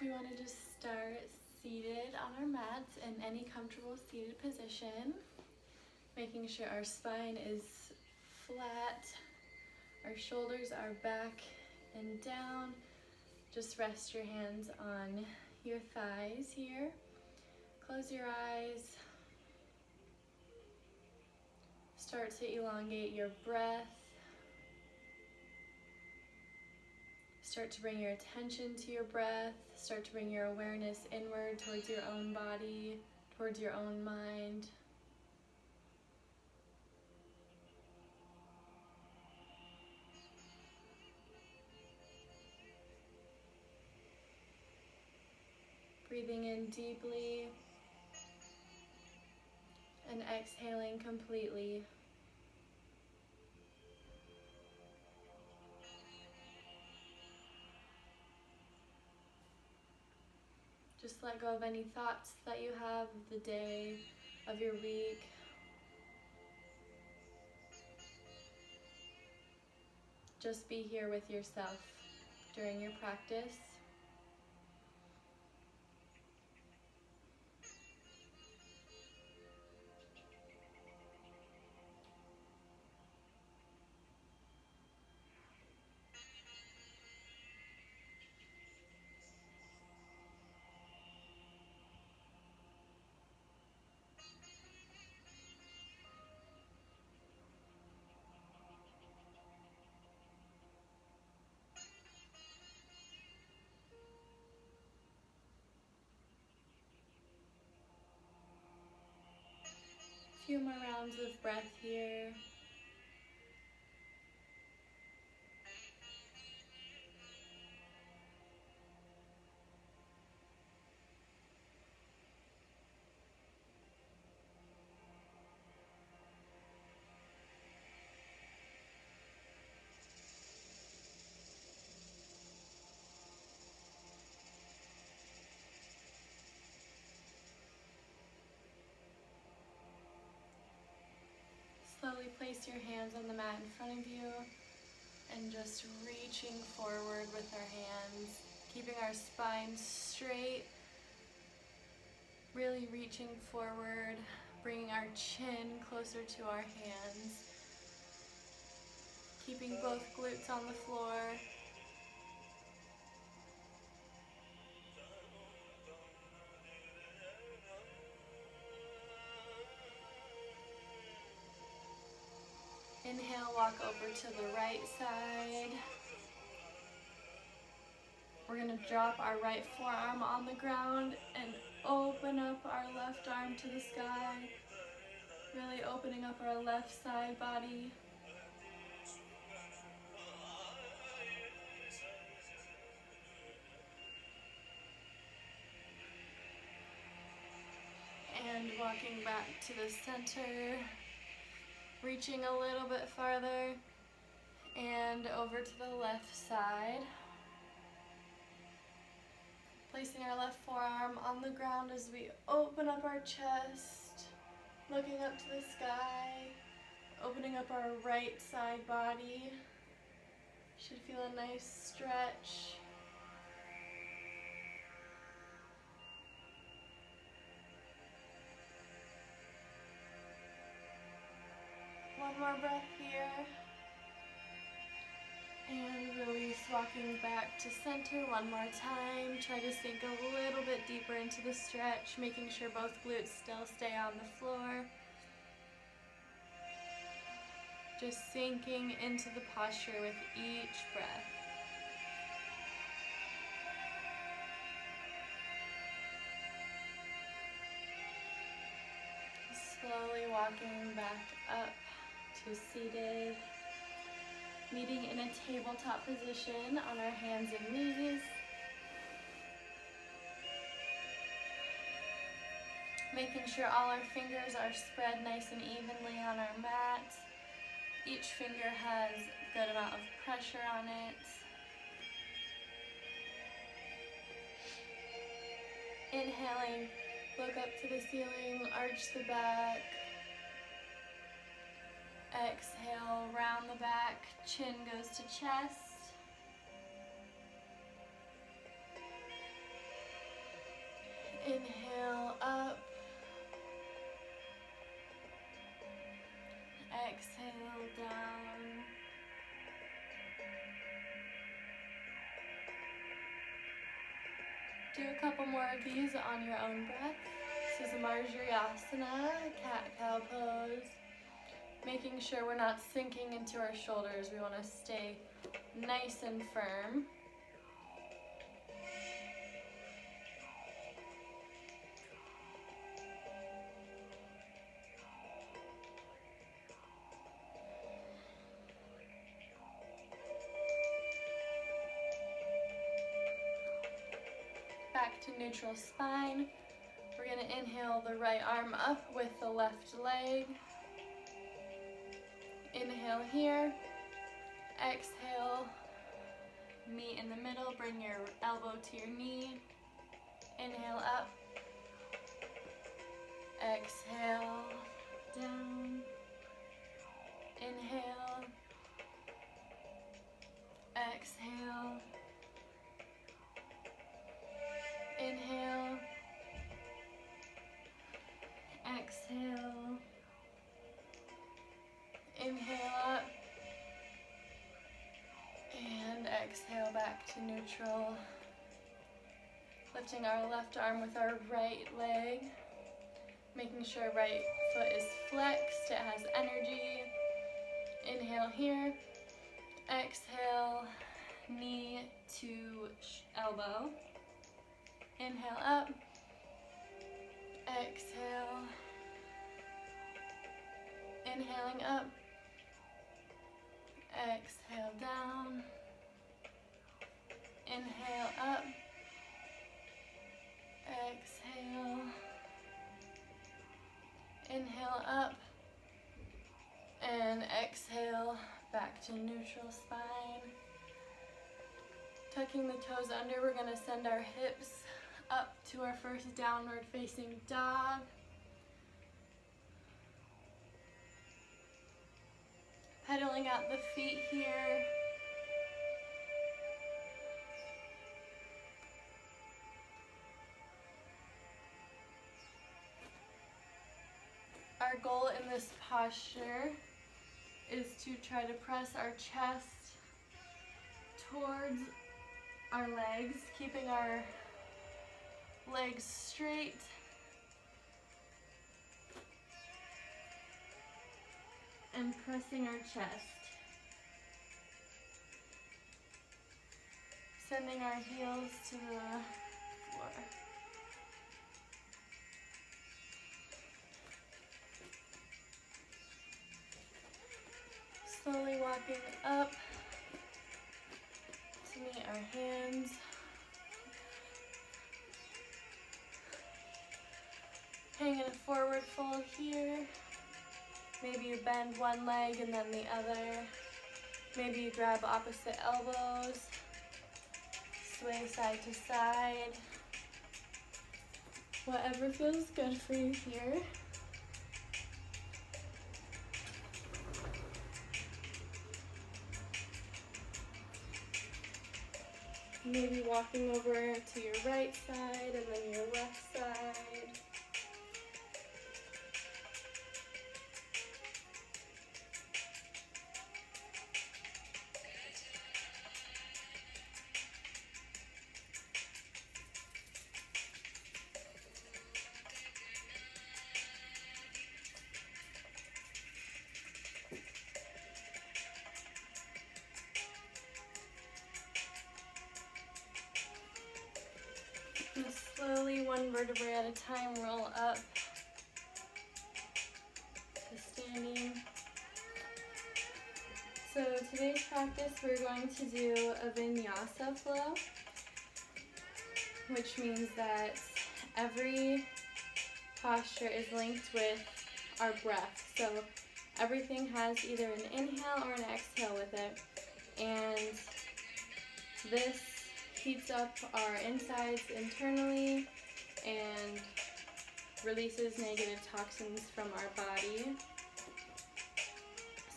We want to just start seated on our mats in any comfortable seated position, making sure our spine is flat, our shoulders are back and down. Just rest your hands on your thighs here. Close your eyes. Start to elongate your breath. Start to bring your attention to your breath. Start to bring your awareness inward towards your own body, towards your own mind. Breathing in deeply and exhaling completely. Just let go of any thoughts that you have of the day, of your week. Just be here with yourself during your practice. A few more rounds of breath here. Slowly place your hands on the mat in front of you and just reaching forward with our hands, keeping our spine straight, really reaching forward, bringing our chin closer to our hands, keeping both glutes on the floor. Inhale, walk over to the right side. We're going to drop our right forearm on the ground and open up our left arm to the sky. Really opening up our left side body. And walking back to the center. Reaching a little bit farther. And over to the left side. Placing our left forearm on the ground as we open up our chest, looking up to the sky, opening up our right side body. Should feel a nice stretch. One more breath here. And release, walking back to center one more time. Try to sink a little bit deeper into the stretch, making sure both glutes still stay on the floor. Just sinking into the posture with each breath. Slowly walking back up to seated. Meeting in a tabletop position on our hands and knees. Making sure all our fingers are spread nice and evenly on our mat. Each finger has a good amount of pressure on it. Inhaling, look up to the ceiling, arch the back. Exhale, round the back, chin goes to chest. down. Do a couple more of these on your own breath. This is Marjariasana, cat-cow pose. Making sure we're not sinking into our shoulders. We want to stay nice and firm. Back to neutral spine. We're going to inhale the right arm up with the left leg. Inhale here. Exhale. Meet in the middle. Bring your elbow to your knee. Inhale up. Exhale. Down. Inhale. Exhale. Inhale. Exhale. Inhale up. And exhale back to neutral. Lifting our left arm with our right leg. Making sure right foot is flexed, it has energy. Inhale here. Exhale, knee to elbow. Inhale up. Exhale. Inhaling up. Exhale down. Inhale up. Exhale. Inhale up. And exhale back to neutral spine. Tucking the toes under, we're going to send our hips up to our first downward facing dog. Pedaling out the feet here. Our goal in this posture is to try to press our chest towards our legs, keeping our legs straight. And pressing our chest. Sending our heels to the floor. Slowly walking up to meet our hands. Hanging a forward fold here. Maybe you bend one leg and then the other. Maybe you grab opposite elbows. Sway side to side. Whatever feels good for you here. Maybe walking over to your right side and then your left side. And slowly, one vertebrae at a time, roll up to standing. So today's practice, we're going to do a Vinyasa Flow, which means that every posture is linked with our breath. So everything has either an inhale or an exhale with it. And this heats up our insides internally and releases negative toxins from our body.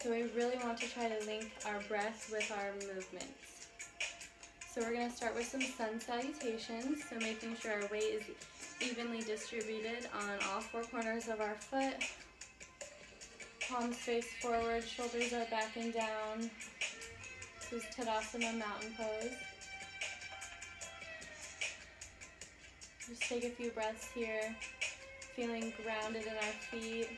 So we really want to try to link our breath with our movements. So we're going to start with some sun salutations, so making sure our weight is evenly distributed on all four corners of our foot. Palms face forward, shoulders are back and down. This is Tadasana mountain pose. Just take a few breaths here, feeling grounded in our feet.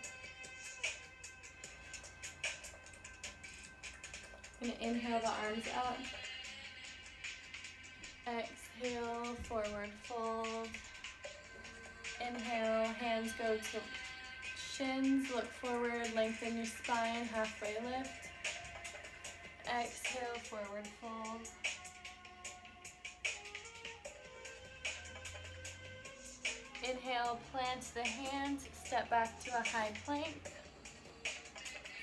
I'm going to inhale the arms up. Exhale, forward fold. Inhale, hands go to shins, look forward, lengthen your spine, halfway lift. Exhale, forward fold. Inhale, plant the hands, step back to a high plank.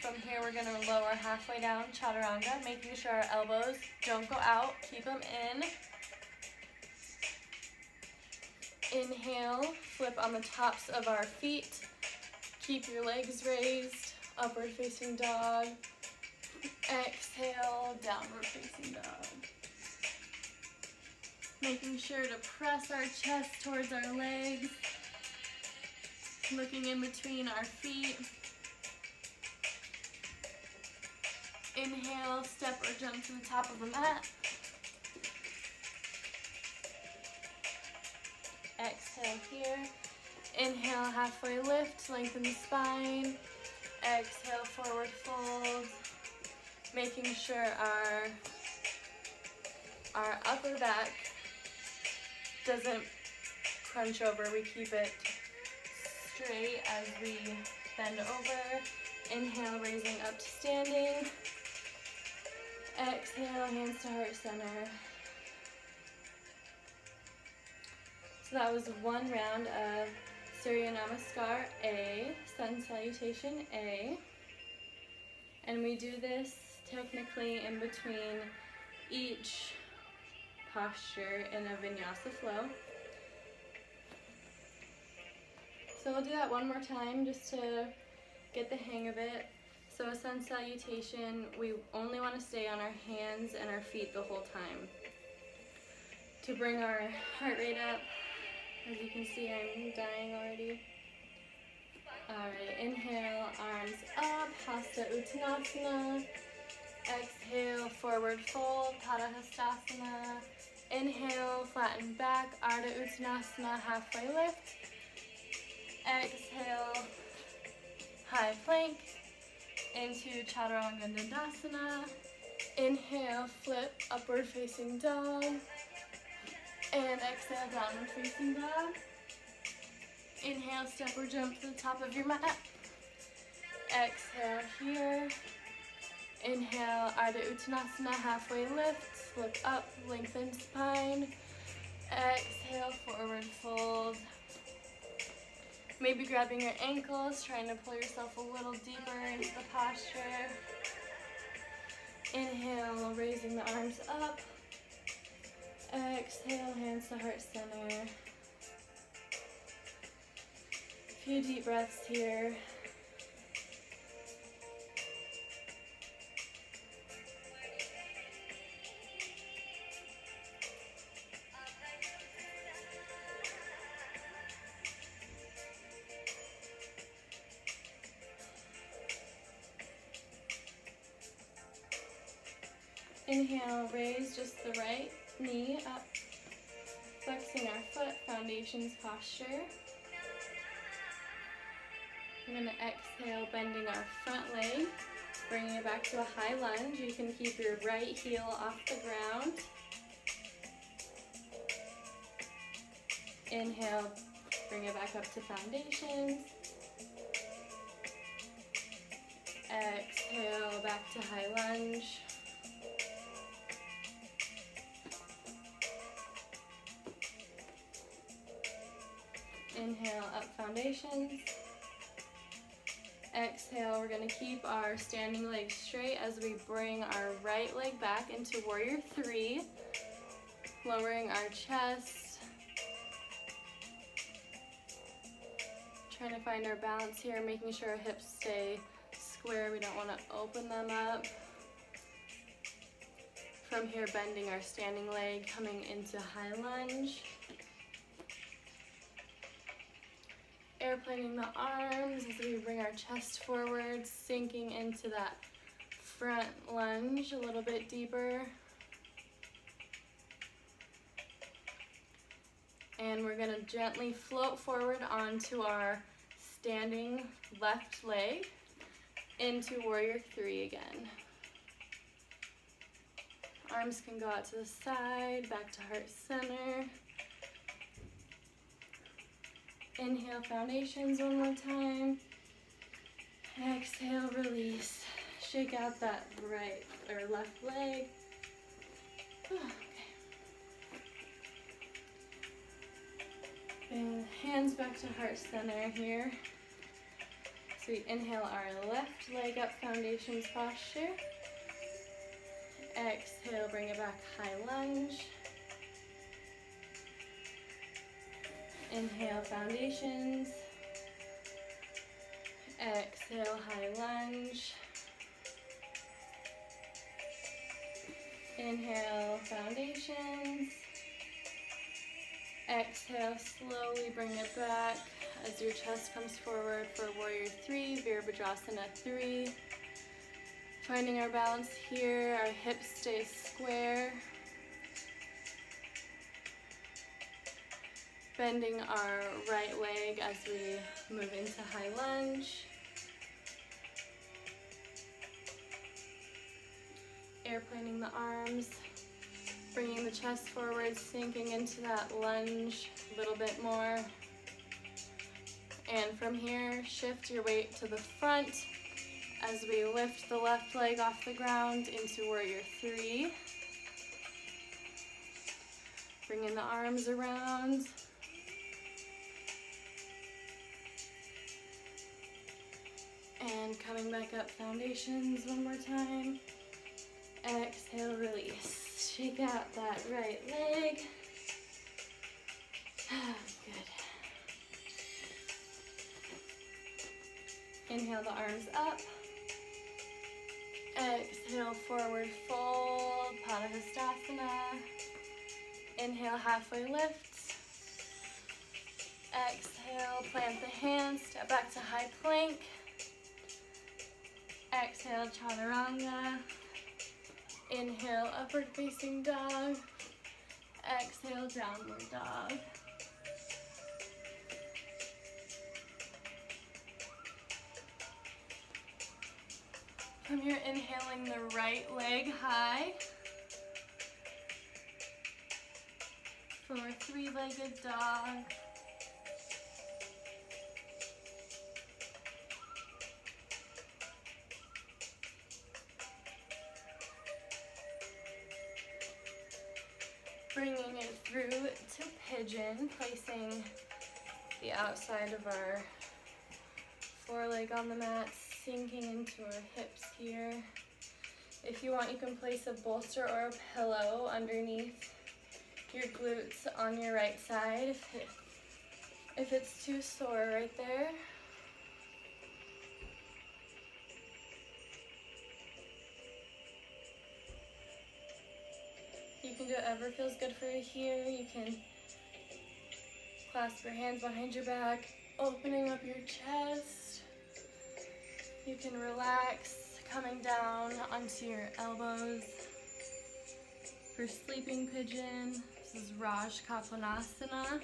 From here, we're going to lower halfway down, chaturanga, making sure our elbows don't go out, keep them in. Inhale, flip on the tops of our feet. Keep your legs raised, upward facing dog. Exhale, downward facing dog. Making sure to press our chest towards our legs. Looking in between our feet. Inhale, step or jump to the top of the mat. Exhale here. Inhale, halfway lift, lengthen the spine. Exhale, forward fold. Making sure our upper back doesn't crunch over. We keep it straight as we bend over. Inhale, raising up to standing. Exhale, hands to heart center. So that was one round of Surya Namaskar A, Sun Salutation A. And we do this technically in between each posture in a Vinyasa Flow. So we'll do that one more time just to get the hang of it. So a Sun Salutation, we only want to stay on our hands and our feet the whole time. To bring our heart rate up, as you can see, I'm dying already. Alright, inhale, arms up, Hasta Uttanasana. Exhale, forward fold, Padahastasana. Inhale, flatten back, Ardha Uttanasana, halfway lift. Exhale, high plank into Chaturanga Dandasana. Inhale, flip, upward facing dog. And exhale, downward facing dog. Inhale, step or jump to the top of your mat. Exhale here. Inhale, Ardha Uttanasana, halfway lift. Look up, lengthen spine. Exhale, forward fold. Maybe grabbing your ankles, trying to pull yourself a little deeper into the posture. Inhale, raising the arms up. Exhale, hands to heart center. A few deep breaths here. Inhale, raise just the right knee up, flexing our foot, foundations posture. I'm going to exhale, bending our front leg, bringing it back to a high lunge. You can keep your right heel off the ground. Inhale, bring it back up to foundations. Exhale, back to high lunge. Inhale, up foundations. Exhale, we're going to keep our standing legs straight as we bring our right leg back into Warrior 3, lowering our chest. Trying to find our balance here, making sure our hips stay square. We don't want to open them up. From here, bending our standing leg, coming into high lunge. Airplaning the arms as we bring our chest forward, sinking into that front lunge a little bit deeper. And we're going to gently float forward onto our standing left leg into warrior three again. Arms can go out to the side, back to heart center. Inhale, foundations one more time. Exhale, release. Shake out that right or left leg. Okay. And hands back to heart center here. So we inhale our left leg up, foundations posture. Exhale, bring it back, high lunge. Inhale, foundations. Exhale, high lunge. Inhale, foundations. Exhale, slowly bring it back as your chest comes forward for warrior three, Virabhadrasana 3. Finding our balance here, our hips stay square. Bending our right leg as we move into high lunge. Airplaning the arms, bringing the chest forward, sinking into that lunge a little bit more. And from here, shift your weight to the front as we lift the left leg off the ground into warrior three. Bringing the arms around. And coming back up, foundations one more time. Exhale, release. Shake out that right leg. Good. Inhale the arms up. Exhale, forward fold, Padahastasana. Inhale, halfway lift. Exhale, plant the hands, step back to high plank. Exhale, chaturanga. Inhale, upward facing dog. Exhale, downward dog. From here, inhaling the right leg high for three-legged dog. Bringing it through to pigeon, placing the outside of our foreleg on the mat, sinking into our hips here. If you want, you can place a bolster or a pillow underneath your glutes on your right side if it's too sore right there. You can do whatever feels good for you here. You can clasp your hands behind your back, opening up your chest. You can relax, coming down onto your elbows. For sleeping pigeon, this is Raj Kapanasana.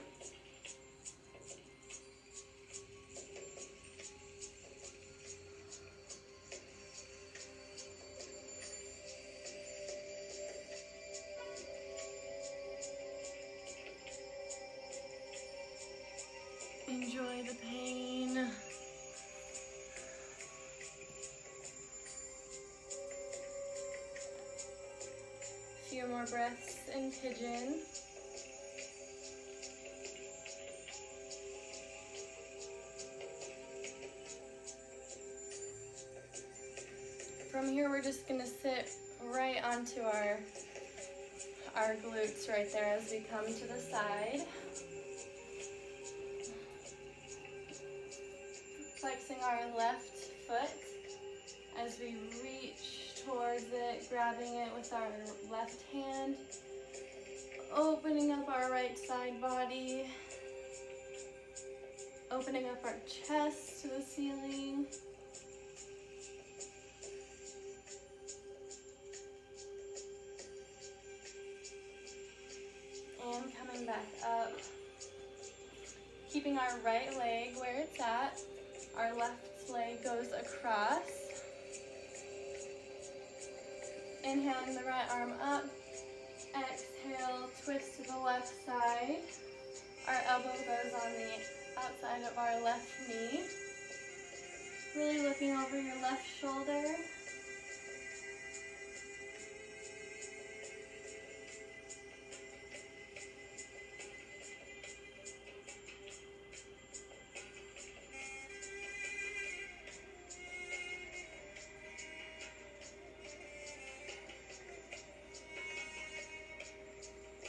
Enjoy the pain. A few more breaths in pigeon. From here, we're just gonna sit right onto our glutes right there as we come to the side. Flexing our left foot as we reach towards it, grabbing it with our left hand, opening up our right side body, Opening up our chest to the ceiling. And coming back up. Keeping our right leg where it's at. Our left leg goes across. Inhaling the right arm up. Exhale, twist to the left side. Our elbow goes on the outside of our left knee. Really looking over your left shoulder.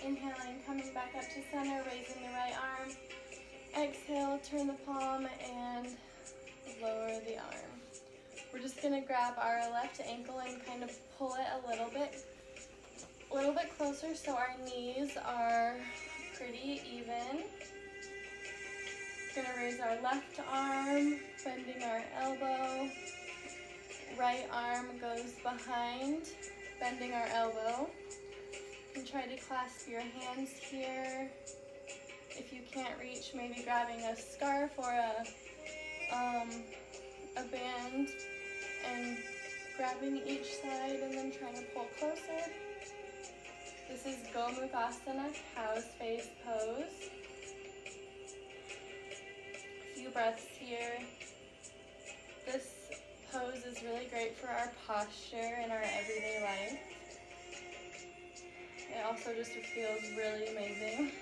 Inhaling, coming back up to center, raising the right arm. Exhale, turn the palm and lower the arm. We're just going to grab our left ankle and kind of pull it a little bit closer so our knees are pretty even. Going to raise our left arm, bending our elbow. Right arm goes behind, bending our elbow. And try to clasp your hands here. If you can't reach, maybe grabbing a scarf or a band and grabbing each side and then trying to pull closer. This is Gomukhasana, cow's face pose. A few breaths here. This pose is really great for our posture in our everyday life. It also just feels really amazing.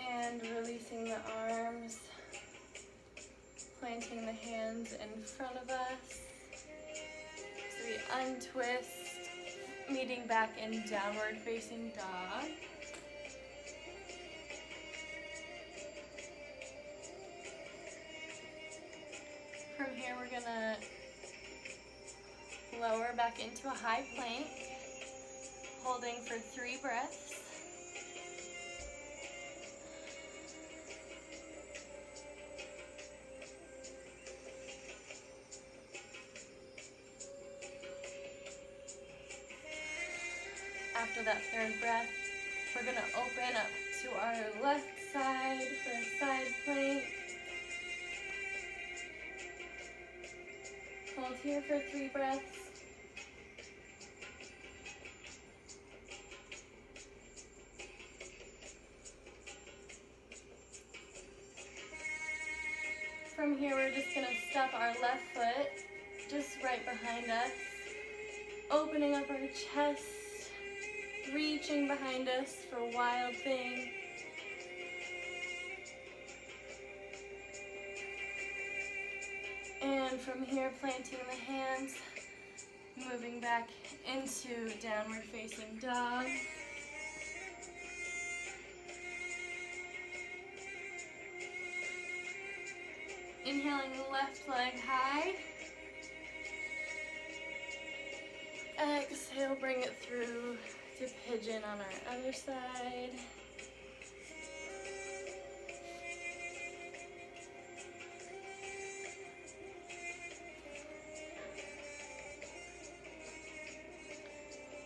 And releasing the arms, planting the hands in front of us. So we untwist, meeting back in downward facing dog. From here, we're gonna lower back into a high plank, holding for 3 breaths. After that 3rd breath, we're gonna open up to our left side for a side plank. Hold here for 3 breaths. From here, we're just going to step our left foot just right behind us, opening up our chest, reaching behind us for Wild Thing. And from here, planting the hands, moving back into downward facing dog. Inhaling the left leg high. Exhale, bring it through to pigeon on our other side.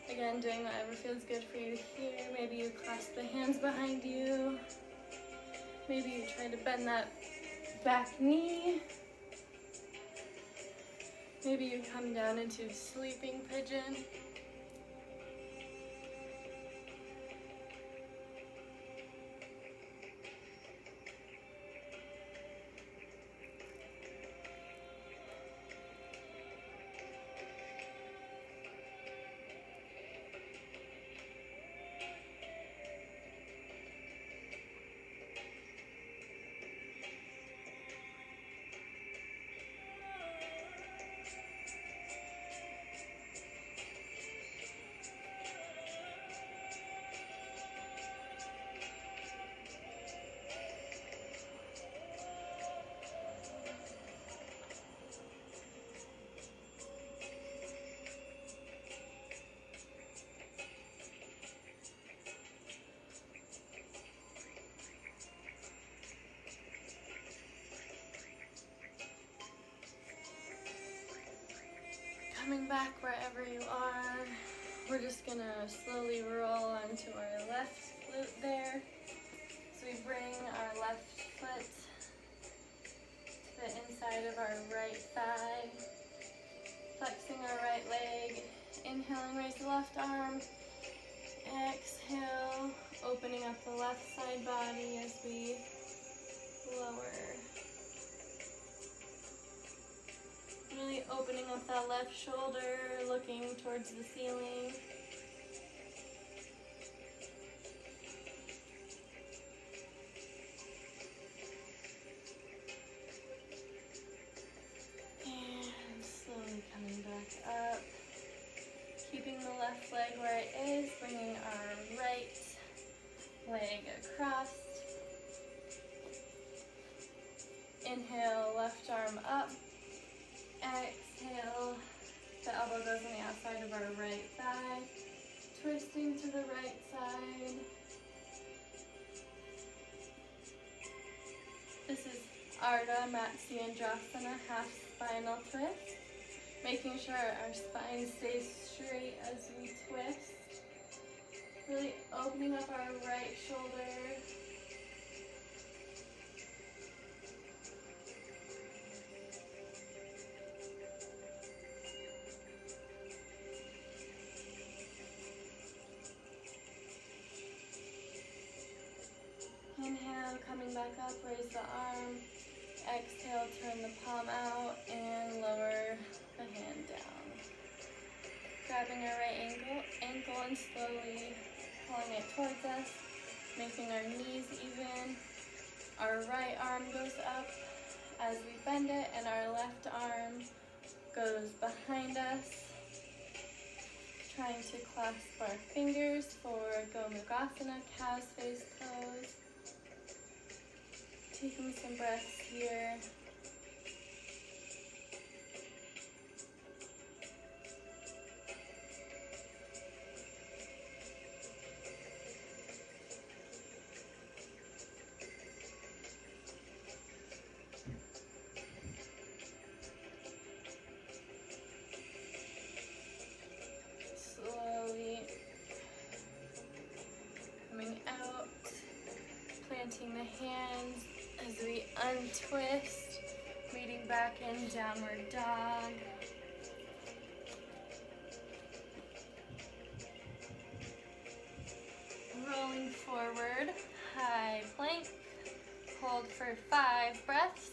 Again, doing whatever feels good for you here. Maybe you clasp the hands behind you. Maybe you try to bend that back knee. Maybe you come down into sleeping pigeon. coming back wherever you are, we're just gonna slowly roll onto our left glute there. So we bring our left foot to the inside of our right thigh, flexing our right leg, inhaling, raise the left arm, exhale, opening up the left side body as we lower. Really opening up that left shoulder, looking towards the ceiling. And slowly coming back up. Keeping the left leg where it is, bringing our right leg across. Inhale, left arm up. Exhale, the elbow goes on the outside of our right thigh, twisting to the right side. This is Ardha Matsyendrasana, half spinal twist, making sure our spine stays straight as we twist. Really opening up our right shoulder. Inhale, coming back up, raise the arm. Exhale, turn the palm out and lower the hand down. Grabbing our right ankle and slowly pulling it towards us, making our knees even. Our right arm goes up as we bend it and our left arm goes behind us. Trying to clasp our fingers for Gomukhasana, cow's face pose. Taking some breaths here. Slowly coming out, planting the hands as we untwist, meeting back in downward dog. Rolling forward, high plank, hold for 5 breaths.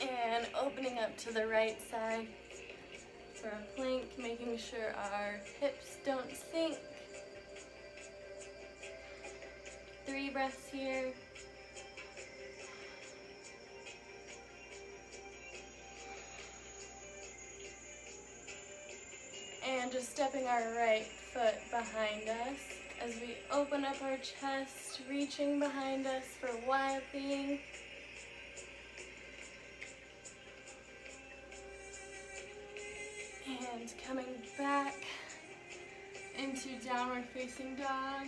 And opening up to the right side for a plank, making sure our hips don't sink. 3 breaths here. And just stepping our right foot behind us as we open up our chest, reaching behind us for wiping. And coming back into downward facing dog.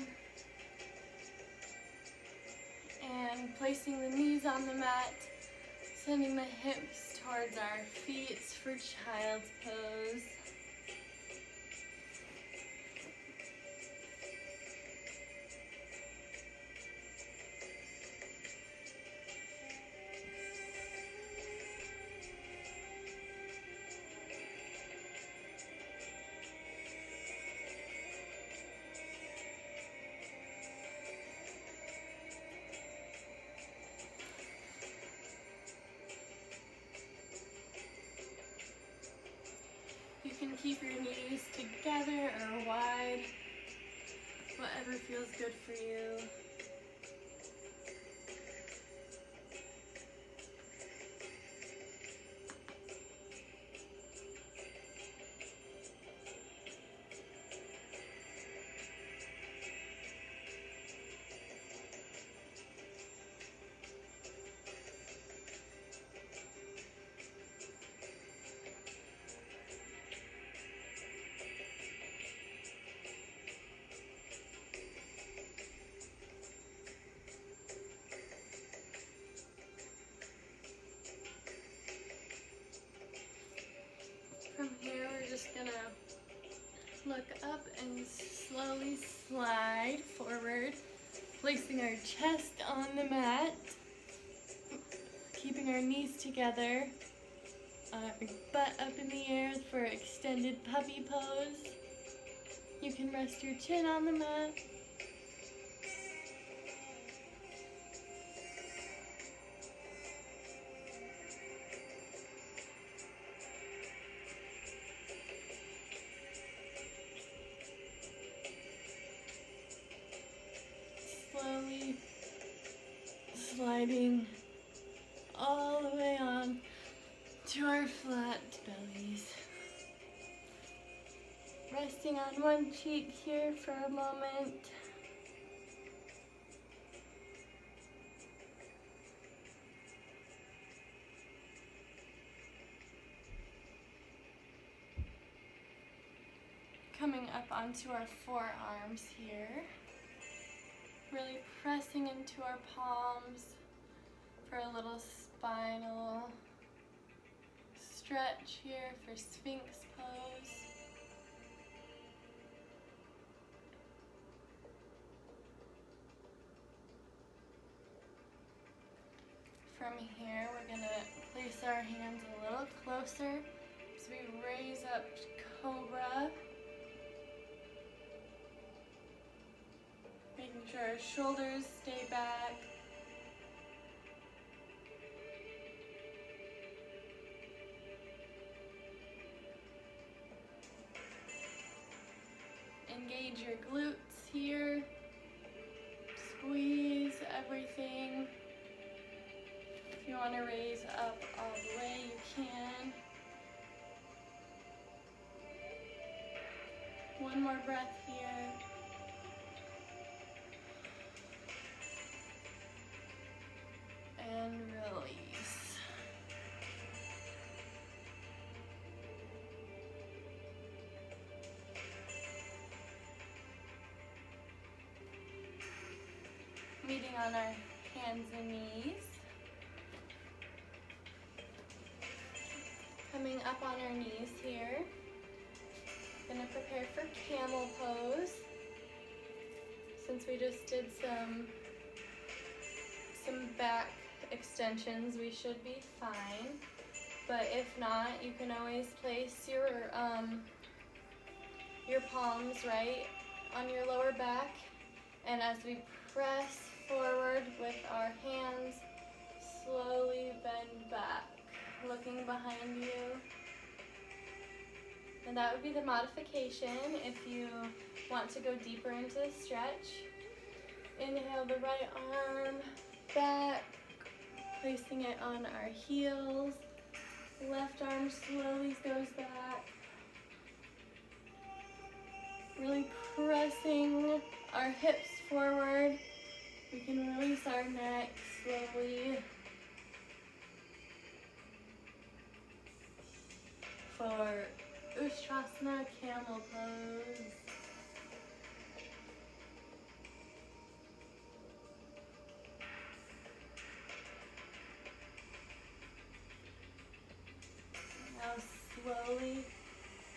And placing the knees on the mat, sending the hips towards our feet for child's pose. You can keep your knees together or wide, whatever feels good for you. Look up and slowly slide forward, placing our chest on the mat, keeping our knees together, our butt up in the air for extended puppy pose. You can rest your chin on the mat. Slowly sliding all the way on to our flat bellies. Resting on one cheek here for a moment. Coming up onto our forearms here. Really pressing into our palms for a little spinal stretch here for Sphinx pose. From here, we're going to place our hands a little closer as we raise up Cobra. Making sure our shoulders stay back. Engage your glutes here. Squeeze everything. If you want to raise up all the way, you can. One more breath here. And release. Meeting on our hands and knees. Coming up on our knees here. Gonna prepare for camel pose. Since we just did some back extensions, we should be fine. But if not, you can always place your palms right on your lower back, and as we press forward with our hands, slowly bend back, looking behind you. And that would be the modification if you want to go deeper into the stretch. Inhale the right arm back, placing it on our heels. Left arm slowly goes back. Really pressing our hips forward. We can release our neck slowly. For Ustrasana camel pose. Now slowly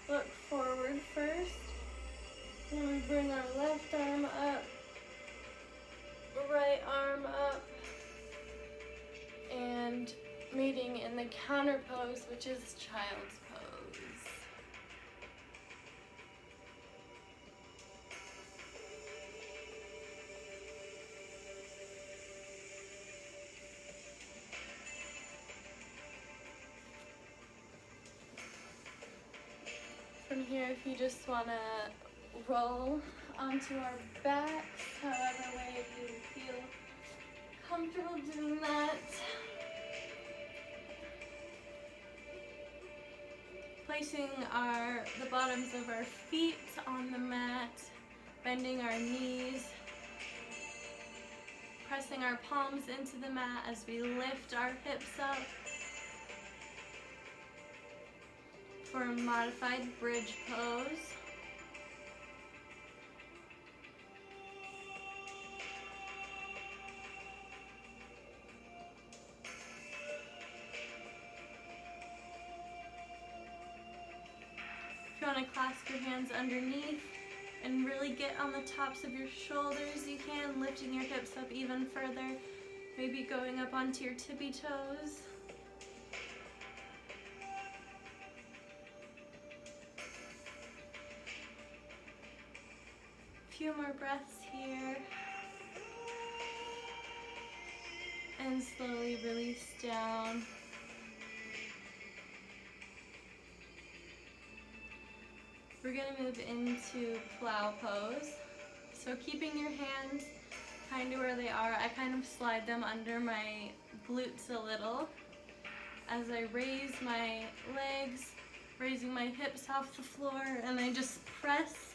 look forward first. Then we bring our left arm up, right arm up, and meeting in the counter pose, which is child's pose. From here, if you just want to roll onto our backs, however way you feel comfortable doing that. Placing the bottoms of our feet on the mat, bending our knees, pressing our palms into the mat as we lift our hips up for a modified bridge pose. If you want want to clasp your hands underneath and really get on the tops of your shoulders. You can, lifting your hips up even further, maybe going up onto your tippy toes. A few more breaths here. And slowly release down. We're going to move into plow pose. So keeping your hands kind of where they are, I kind of slide them under my glutes a little as I raise my legs, raising my hips off the floor, and I just press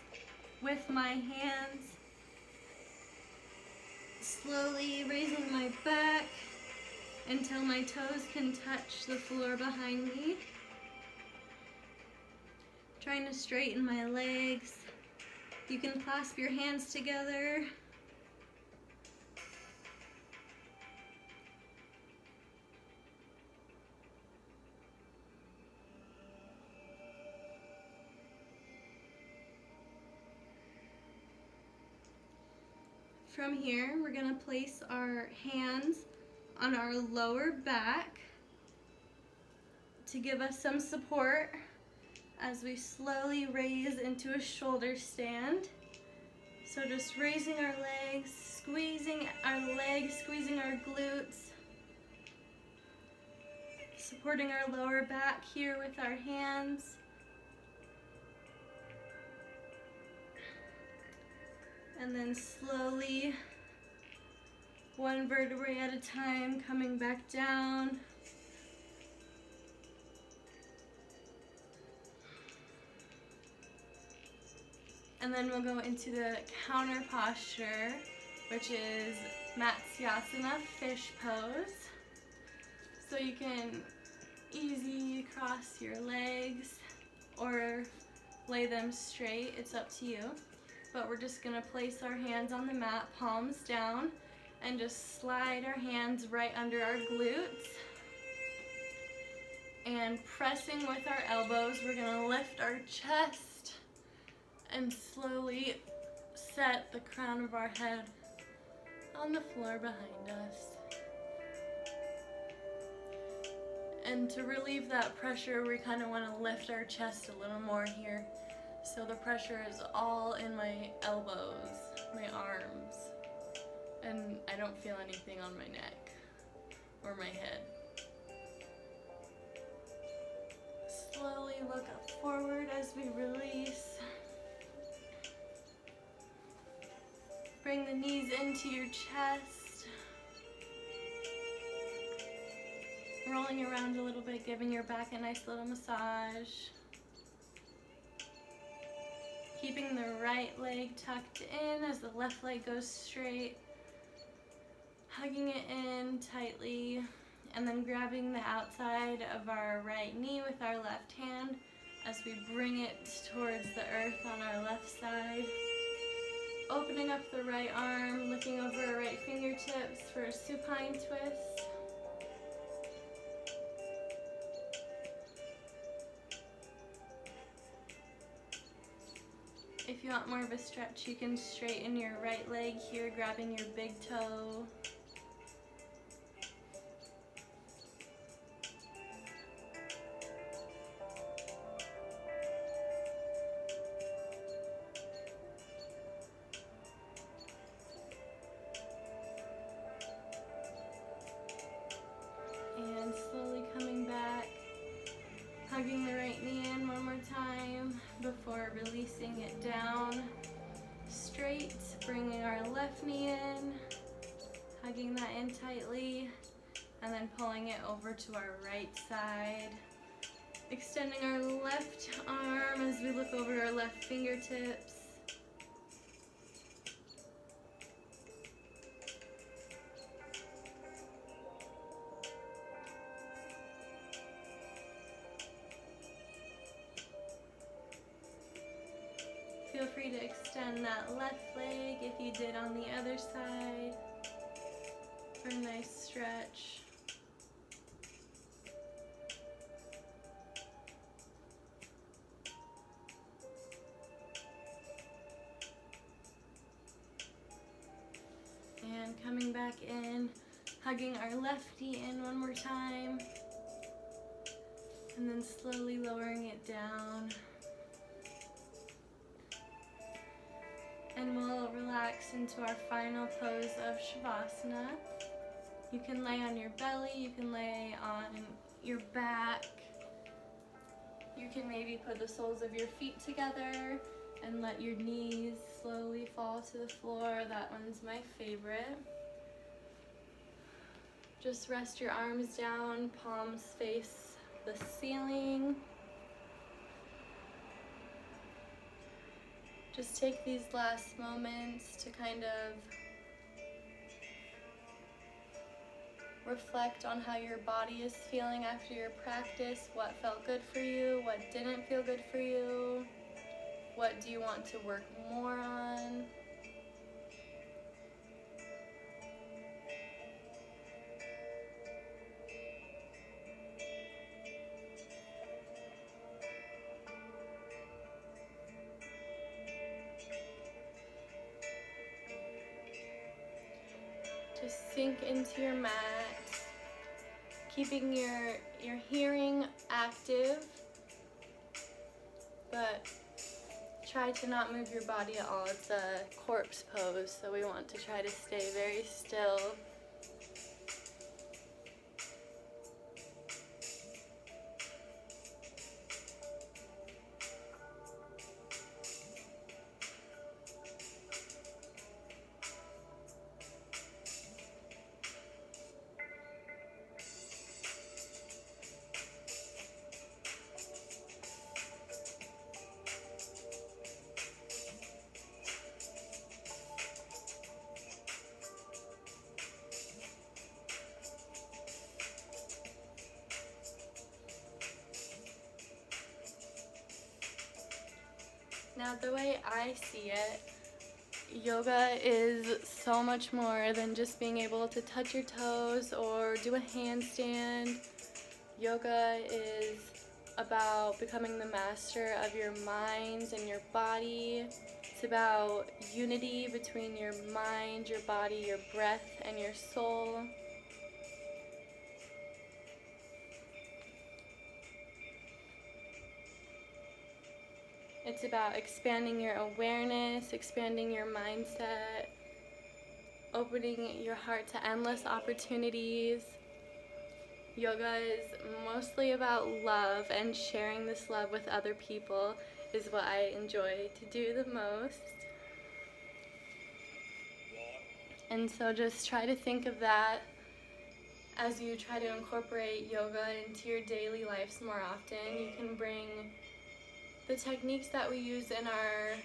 with my hands, slowly raising my back until my toes can touch the floor behind me. Trying to straighten my legs. You can clasp your hands together. From here, we're going to place our hands on our lower back to give us some support as we slowly raise into a shoulder stand. So just raising our legs, squeezing our glutes, supporting our lower back here with our hands. And then slowly, one vertebrae at a time, coming back down. And then we'll go into the counter posture, which is Matsyasana, fish pose. So you can easy cross your legs or lay them straight, it's up to you. But we're just gonna place our hands on the mat, palms down, and just slide our hands right under our glutes. And pressing with our elbows, we're gonna lift our chest and slowly set the crown of our head on the floor behind us. And to relieve that pressure, we kind of want to lift our chest a little more here. So the pressure is all in my elbows, my arms, and I don't feel anything on my neck or my head. Slowly look up forward as we release. Bring the knees into your chest. Rolling around a little bit, giving your back a nice little massage. Keeping the right leg tucked in as the left leg goes straight. Hugging it in tightly, and then grabbing the outside of our right knee with our left hand as we bring it towards the earth on our left side. Opening up the right arm, looking over our right fingertips for a supine twist. If you want more of a stretch, you can straighten your right leg here, grabbing your big toe. And slowly coming back, hugging the right knee in one more time before releasing it down straight, bringing our left knee in, hugging that in tightly, and then pulling it over to our right side. Extending our left arm as we look over our left fingertips. Feel free to extend that left leg if you did on the other side for a nice stretch. in, hugging our left knee in one more time, and then slowly lowering it down. And we'll relax into our final pose of Shavasana. You can lay on your belly, you can lay on your back. You can maybe put the soles of your feet together and let your knees slowly fall to the floor. That one's my favorite. Just rest your arms down, palms face the ceiling. Just take these last moments to kind of reflect on how your body is feeling after your practice, what felt good for you, what didn't feel good for you, what do you want to work more on. Just sink into your mat, keeping your hearing active, but try to not move your body at all. It's a corpse pose, so we want to try to stay very still. Now, the way I see it, yoga is so much more than just being able to touch your toes or do a handstand. Yoga is about becoming the master of your mind and your body. It's about unity between your mind, your body, your breath, and your soul. It's about expanding your awareness, expanding your mindset, opening your heart to endless opportunities. Yoga is mostly about love, and sharing this love with other people is what I enjoy to do the most. And so just try to think of that as you try to incorporate yoga into your daily lives more often. You can bring the techniques that we use in our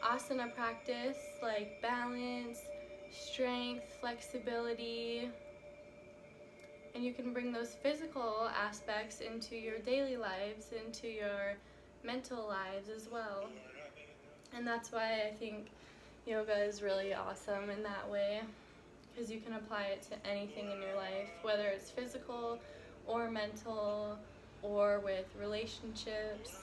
asana practice, like balance, strength, flexibility, and you can bring those physical aspects into your daily lives, into your mental lives as well. And that's why I think yoga is really awesome in that way, because you can apply it to anything in your life, whether it's physical or mental or with relationships.